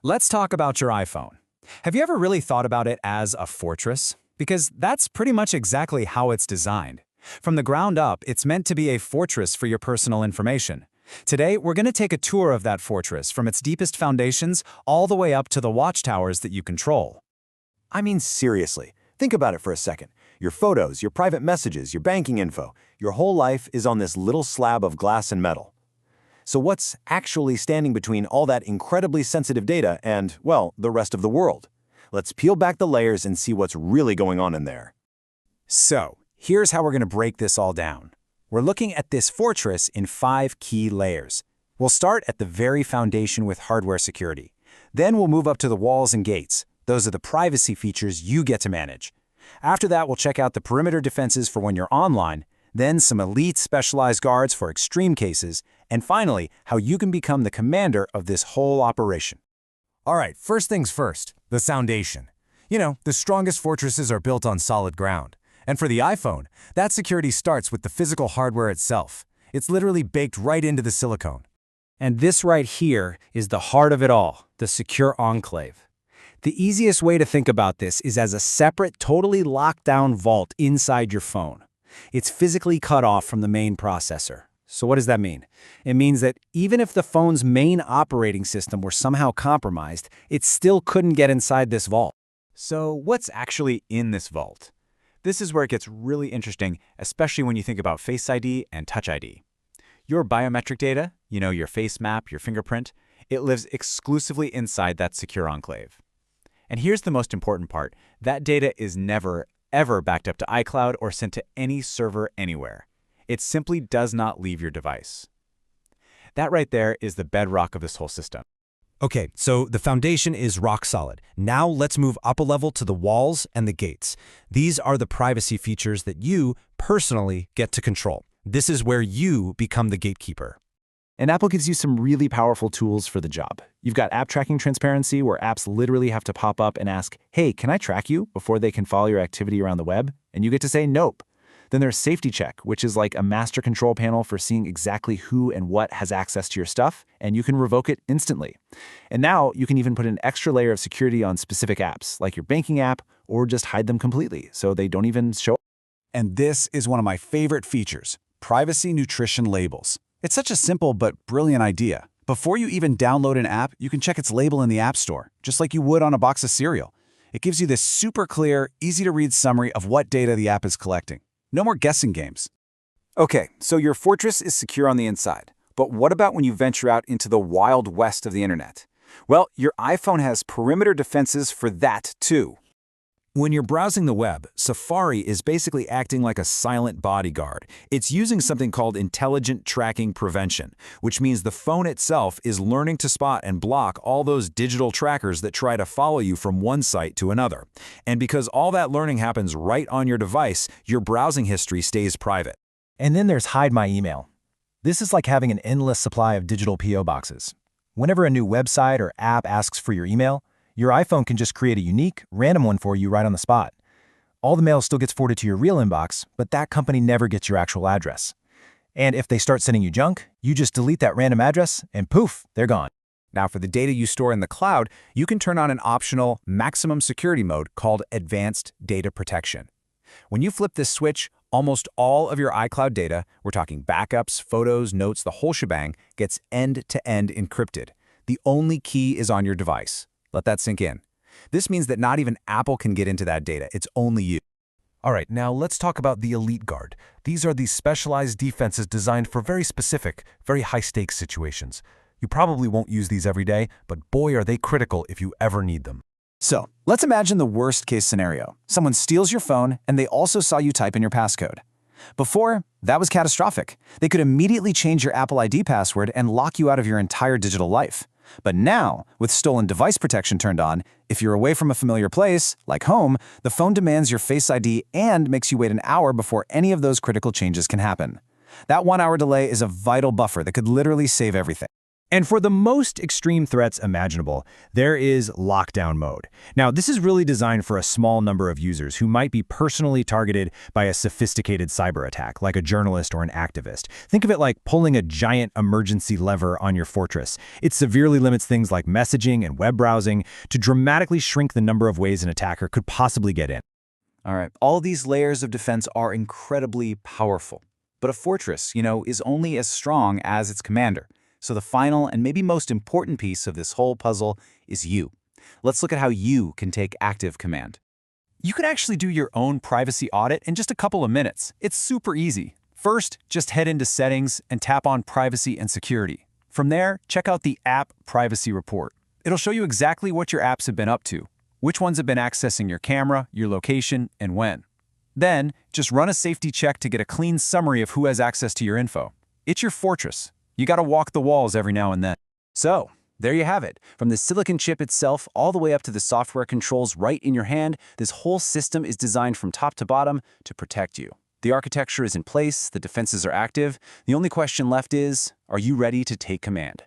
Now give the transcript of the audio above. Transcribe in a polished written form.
Let's talk about your iPhone. Have you ever really thought about it as a fortress? Because that's pretty much exactly how it's designed. From the ground up, it's meant to be a fortress for your personal information. Today, we're going to take a tour of that fortress from its deepest foundations all the way up to the watchtowers that you control. I mean, seriously, think about it for a second. Your photos, your private messages, your banking info, your whole life is on this little slab of glass and metal. So what's actually standing between all that incredibly sensitive data and, well, the rest of the world? Let's peel back the layers and see what's really going on in there. So, here's how we're going to break this all down. We're looking at this fortress in 5 key layers. We'll start at the very foundation with hardware security. Then we'll move up to the walls and gates. Those are the privacy features you get to manage. After that, we'll check out the perimeter defenses for when you're online, then some elite specialized guards for extreme cases, and finally, how you can become the commander of this whole operation. All right, first things first, the foundation. You know, the strongest fortresses are built on solid ground. And for the iPhone, that security starts with the physical hardware itself. It's literally baked right into the silicone. And this right here is the heart of it all, the secure enclave. The easiest way to think about this is as a separate, totally locked down vault inside your phone. It's physically cut off from the main processor. So what does that mean? It means that even if the phone's main operating system were somehow compromised, it still couldn't get inside this vault. So what's actually in this vault? This is where it gets really interesting, especially when you think about Face ID and Touch ID. Your biometric data, your face map, your fingerprint, it lives exclusively inside that secure enclave. And here's the most important part. That data is never, ever backed up to iCloud or sent to any server anywhere. It simply does not leave your device. That right there is the bedrock of this whole system. Okay, so the foundation is rock solid. Now let's move up a level to the walls and the gates. These are the privacy features that you, personally, get to control. This is where you become the gatekeeper. And Apple gives you some really powerful tools for the job. You've got app tracking transparency, where apps literally have to pop up and ask, hey, can I track you, before they can follow your activity around the web? And you get to say nope. Then there's Safety Check, which is like a master control panel for seeing exactly who and what has access to your stuff, and you can revoke it instantly. And now you can even put an extra layer of security on specific apps, like your banking app, or just hide them completely, so they don't even show up. And this is one of my favorite features, privacy nutrition labels. It's such a simple but brilliant idea. Before you even download an app, you can check its label in the App Store, just like you would on a box of cereal. It gives you this super clear, easy-to-read summary of what data the app is collecting. No more guessing games. Okay, so your fortress is secure on the inside. But what about when you venture out into the wild west of the internet? Well, your iPhone has perimeter defenses for that too. When you're browsing the web, Safari is basically acting like a silent bodyguard. It's using something called Intelligent Tracking Prevention, which means the phone itself is learning to spot and block all those digital trackers that try to follow you from one site to another. And because all that learning happens right on your device, your browsing history stays private. And then there's Hide My Email. This is like having an endless supply of digital P.O. boxes. Whenever a new website or app asks for your email, your iPhone can just create a unique, random one for you right on the spot. All the mail still gets forwarded to your real inbox, but that company never gets your actual address. And if they start sending you junk, you just delete that random address, and poof, they're gone. Now, for the data you store in the cloud, you can turn on an optional maximum security mode called Advanced Data Protection. When you flip this switch, almost all of your iCloud data, we're talking backups, photos, notes, the whole shebang, gets end-to-end encrypted. The only key is on your device. Let that sink in. This means that not even Apple can get into that data. It's only you. All right, now let's talk about the Elite Guard. These are these specialized defenses designed for very specific, very high-stakes situations. You probably won't use these every day, but boy, are they critical if you ever need them. So, let's imagine the worst-case scenario. Someone steals your phone, and they also saw you type in your passcode. Before, that was catastrophic. They could immediately change your Apple ID password and lock you out of your entire digital life. But now, with stolen device protection turned on, if you're away from a familiar place, like home, the phone demands your Face ID and makes you wait an hour before any of those critical changes can happen. That 1-hour delay is a vital buffer that could literally save everything. And for the most extreme threats imaginable, there is lockdown mode. Now, this is really designed for a small number of users who might be personally targeted by a sophisticated cyber attack, like a journalist or an activist. Think of it like pulling a giant emergency lever on your fortress. It severely limits things like messaging and web browsing to dramatically shrink the number of ways an attacker could possibly get in. All right, all these layers of defense are incredibly powerful. But a fortress, is only as strong as its commander. So the final and maybe most important piece of this whole puzzle is you. Let's look at how you can take active command. You can actually do your own privacy audit in just a couple of minutes. It's super easy. First, just head into Settings and tap on Privacy and Security. From there, check out the App Privacy Report. It'll show you exactly what your apps have been up to, which ones have been accessing your camera, your location, and when. Then, just run a safety check to get a clean summary of who has access to your info. It's your fortress. You gotta walk the walls every now and then. So, there you have it. From the silicon chip itself all the way up to the software controls right in your hand, this whole system is designed from top to bottom to protect you. The architecture is in place, the defenses are active. The only question left is, are you ready to take command?